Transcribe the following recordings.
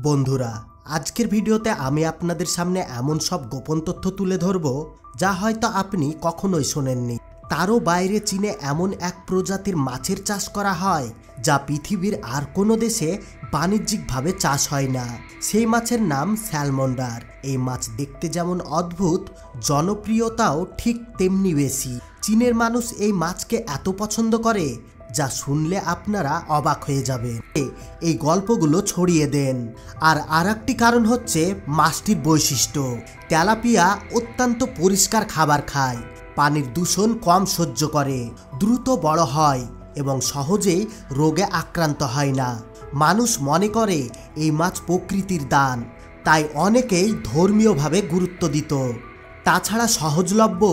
বন্ধুরা, আজকের ভিডিওতে আমি আপনাদের সামনে এমন সব গোপন তথ্য তুলে ধরব যা হয়তো আপনি কখনোই শোনেননি। তারও বাইরে চীনে এমন এক প্রজাতির মাছের চাষ করা হয় যা পৃথিবীর আর কোনো দেশে বাণিজ্যিকভাবে চাষ হয় না। সেই মাছের নাম স্যালমন্ডার। এই মাছ দেখতে যেমন অদ্ভুত, জনপ্রিয়তাও ঠিক তেমনি বেশি। চীনের মানুষ এই মাছকে এত পছন্দ করে যা শুনলে আপনারা অবাক হয়ে যাবে। এই গল্পগুলো ছড়িয়ে দেন। আর একটি কারণ হচ্ছে মাছটির বৈশিষ্ট্য। তেলাপিয়া অত্যন্ত পরিষ্কার খাবার খায়, পানির দূষণ কম সহ্য করে, দ্রুত বড় হয় এবং সহজেই রোগে আক্রান্ত হয় না। মানুষ মনে করে এই মাছ প্রকৃতির দান, তাই অনেকেই ধর্মীয়ভাবে গুরুত্ব দিত। তাছাড়া সহজলভ্য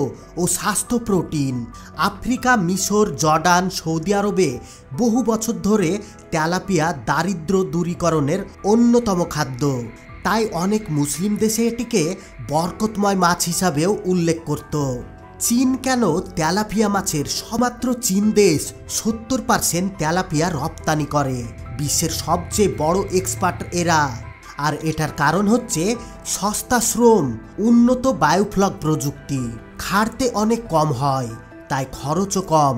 ও স্বাস্থ্য প্রোটিন। আফ্রিকা, মিশর, জর্ডান, সৌদি আরবে বহু বছর ধরে তেলাপিয়া দারিদ্র্য দূরীকরণের অন্যতম খাদ্য। তাই অনেক মুসলিম দেশে এটিকে বরকতময় মাছ হিসাবেও উল্লেখ করত। চীন কেন তেলাপিয়া মাছের? মাত্র চীন দেশ 70% তেলাপিয়া রপ্তানি করে। বিশ্বের সবচেয়ে বড় এক্সপার্ট এরা। আর এটার কারণ হচ্ছে সস্তা শ্রম, উন্নত বায়োফ্লক প্রযুক্তি। খাটতে অনেক কম হয়, তাই খরচও কম,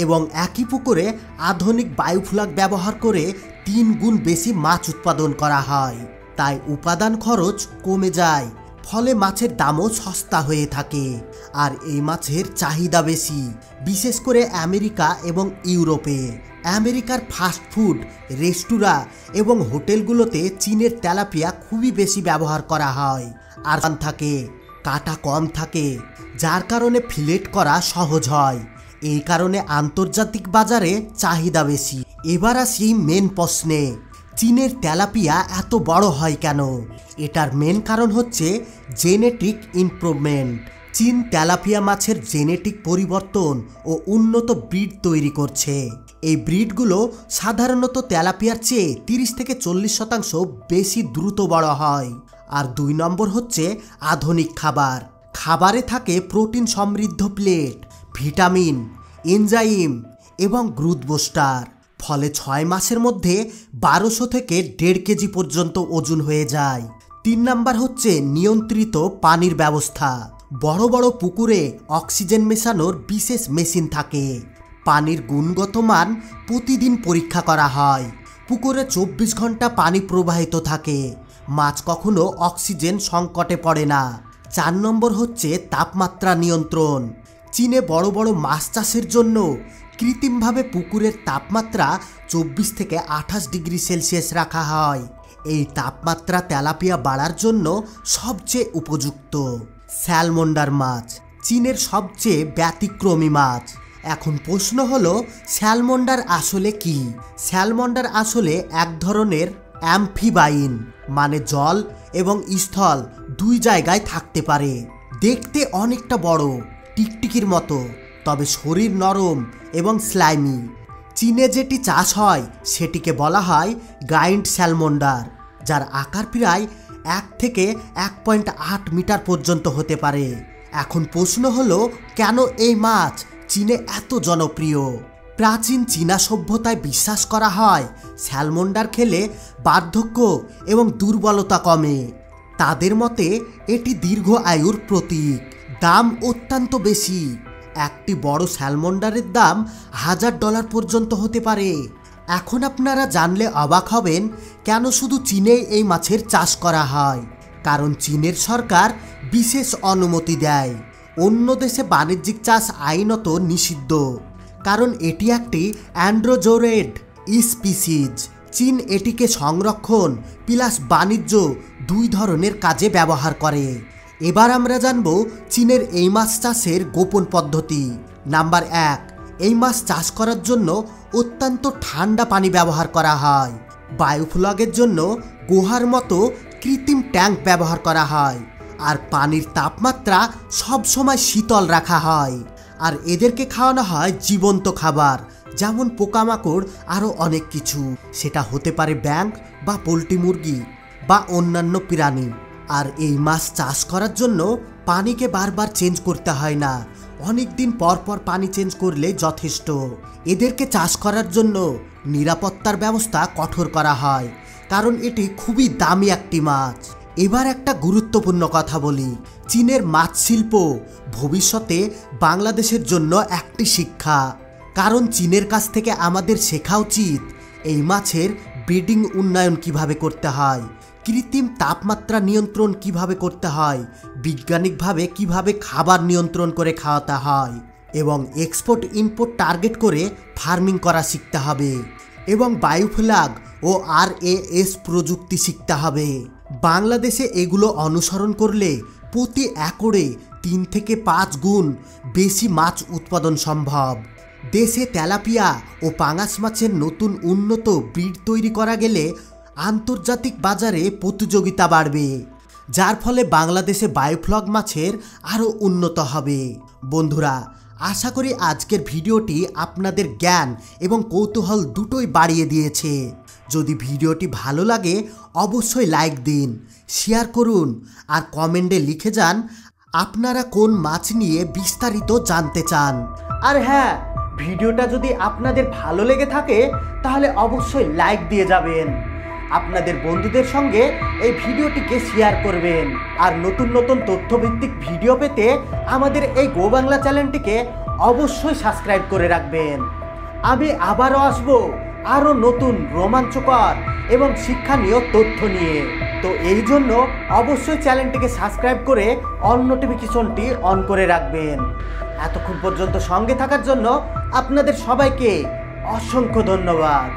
এবং একই পুকুরে আধুনিক বায়োফ্লক ব্যবহার করে 3 গুণ বেশি মাছ উৎপাদন করা হয়। তাই উপাদান খরচ কমে যায়, ফলে মাছের দামও সস্তা হয়ে থাকে। আর এই মাছের চাহিদা বেশি, বিশেষ করে আমেরিকা এবং ইউরোপে। আমেরিকার ফাস্টফুড, রেস্তোরাঁ এবং হোটেলগুলোতে চীনের তেলাপিয়া খুবই বেশি ব্যবহার করা হয়। আর থাকে কাটা কম থাকে, যার কারণে ফিলেট করা সহজ হয়। এই কারণে আন্তর্জাতিক বাজারে চাহিদা বেশি। এবার আসি মেন প্রশ্নে, চীনের তেলাপিয়া এত বড় হয় কেন? এটার মেন কারণ হচ্ছে জেনেটিক ইমপ্রুভমেন্ট। চীন তেলাপিয়া মাছের জেনেটিক পরিবর্তন ও উন্নত ব্রিড তৈরি করছে। এই ব্রিডগুলো সাধারণত তেলাপিয়ার চেয়ে 30 থেকে 40% বেশি দ্রুত বড় হয়। আর 2 নম্বর হচ্ছে আধুনিক খাবার। খাবারে থাকে প্রোটিন সমৃদ্ধ প্লেট, ভিটামিন, এনজাইম এবং গ্রোথ বুস্টার। ফলে 6 মাসের মধ্যে 1200 থেকে 1.5 কেজি পর্যন্ত ওজন হয়ে যায়। 3 নাম্বার হচ্ছে নিয়ন্ত্রিত পানির ব্যবস্থা। বড় বড় পুকুরে অক্সিজেন মেশানোর বিশেষ মেশিন থাকে। পানির গুণগত মান প্রতিদিন পরীক্ষা করা হয়। পুকুরে 24 ঘন্টা পানি প্রবাহিত থাকে। মাছ কখনো অক্সিজেন সংকটে পড়ে না। 4 নম্বর হচ্ছে তাপমাত্রা নিয়ন্ত্রণ। চীনে বড় বড় মাছ চাষের জন্য কৃত্রিমভাবে পুকুরের তাপমাত্রা 24 থেকে 28 ডিগ্রি সেলসিয়াস রাখা হয়। এই তাপমাত্রা তেলাপিয়া বাড়ার জন্য সবচেয়ে উপযুক্ত। স্যালমন্ডার মাছ চীনের সবচেয়ে ব্যতিক্রমী মাছ। এখন প্রশ্ন হলো, স্যালমন্ডার আসলে কি? স্যালমন্ডার আসলে এক ধরনের অ্যাম্ফিবাইন, মানে জল এবং স্থল 2 জায়গায় থাকতে পারে। দেখতে অনেকটা বড়, টিকটিকির মতো, তবে শরীর নরম এবং স্লাইমি। চীনে যেটি চাষ হয় সেটিকে বলা হয় গাইন্ড স্যালমন্ডার, যার আকার প্রায় 1 থেকে 1.8 মিটার পর্যন্ত হতে পারে। এখন প্রশ্ন হলো, কেন এই মাছ চীনে এত জনপ্রিয়? প্রাচীন চীনা সভ্যতায় বিশ্বাস করা হয় স্যালমন্ডার খেলে বার্ধক্য এবং দুর্বলতা কমে। তাদের মতে এটি দীর্ঘ আয়ুর প্রতীক। দাম অত্যন্ত বেশি। একটি বড় স্যালমন্ডারের দাম $1000 পর্যন্ত হতে পারে। এখন আপনারা জানলে অবাক হবেন কেন শুধু চীনে এই মাছের চাষ করা হয়। কারণ চীনের সরকার বিশেষ অনুমতি দেয়। অন্য দেশে বাণিজ্যিক চাষ আইনত নিষিদ্ধ, কারণ এটি একটি অ্যান্ড্রোজোরেড স্পিসিজ। চীন এটিকে সংরক্ষণ প্লাস বাণিজ্য 2 ধরনের কাজে ব্যবহার করে। এবার আমরা জানব চীনের এই মাছ চাষের গোপন পদ্ধতি। নাম্বার 1, এই মাছ চাষ করার জন্য অত্যন্ত ঠান্ডা পানি ব্যবহার করা হয়। বায়োফ্লগের জন্য গুহার মতো কৃত্রিম ট্যাঙ্ক ব্যবহার করা হয়। আর পানির তাপমাত্রা সবসময় শীতল রাখা হয়। আর এদেরকে খাওয়ানো হয় জীবন্ত খাবার, যেমন পোকামাকড়, আরও অনেক কিছু। সেটা হতে পারে ব্যাঙ বা পোলট্রি মুরগি বা অন্যান্য প্রাণী। আর এই মাছ চাষ করার জন্য পানিকে বারবার চেঞ্জ করতে হয় না, অনেক দিন পর পর পানি চেঞ্জ করলে যথেষ্ট। এদেরকে চাষ করার জন্য নিরাপত্তার ব্যবস্থা কঠোর করা হয়। কারণ এটি খুবই দামি একটি মাছ। এবার একটা গুরুত্বপূর্ণ কথা বলি, চীনের মাছ শিল্প ভবিষ্যতে বাংলাদেশের জন্য একটি শিক্ষা। কারণ চীনের কাছ থেকে আমাদের শেখা উচিত এই মাছের ব্রিডিং উন্নয়ন কিভাবে করতে হয়, কৃত্রিম তাপমাত্রা নিয়ন্ত্রণ কিভাবে করতে হয়, বৈজ্ঞানিকভাবে কিভাবে খাবার নিয়ন্ত্রণ করে খাওয়াতে হয় এবং এক্সপোর্ট ইম্পোর্ট টার্গেট করে ফার্মিং করা শিখতে হবে এবং বায়োফ্ল্যাগ ও RAS প্রযুক্তি শিখতে হবে। বাংলাদেশে এগুলো অনুসরণ করলে প্রতি একরে 3 থেকে 5 গুণ বেশি মাছ উৎপাদন সম্ভব। দেশে তেলাপিয়া ও পাঙাশ মাছের নতুন উন্নত ব্রিড তৈরি করা গেলে আন্তর্জাতিক বাজারে প্রতিযোগিতা বাড়বে, যার ফলে বাংলাদেশে বায়োফ্লগ মাছের আরও উন্নত হবে। বন্ধুরা, আশা করি আজকের ভিডিওটি আপনাদের জ্ঞান এবং কৌতূহল দুটোই বাড়িয়ে দিয়েছে। যদি ভিডিওটি ভালো লাগে অবশ্যই লাইক দিন, শেয়ার করুন আর কমেন্টে লিখে যান আপনারা কোন মাছ নিয়ে বিস্তারিত জানতে চান। আর হ্যাঁ, ভিডিওটা যদি আপনাদের ভালো লেগে থাকে তাহলে অবশ্যই লাইক দিয়ে যাবেন, আপনাদের বন্ধুদের সঙ্গে এই ভিডিওটিকে শেয়ার করবেন আর নতুন নতুন তথ্যভিত্তিক ভিডিও পেতে আমাদের এই গো বাংলা চ্যানেলটিকে অবশ্যই সাবস্ক্রাইব করে রাখবেন। আমি আবারও আসব আরও নতুন রোমাঞ্চকর এবং শিক্ষণীয় তথ্য নিয়ে। তো এই জন্য অবশ্যই চ্যানেলটিকে সাবস্ক্রাইব করে অল নোটিফিকেশনটি অন করে রাখবেন। এতক্ষণ পর্যন্ত সঙ্গে থাকার জন্য আপনাদের সবাইকে অসংখ্য ধন্যবাদ।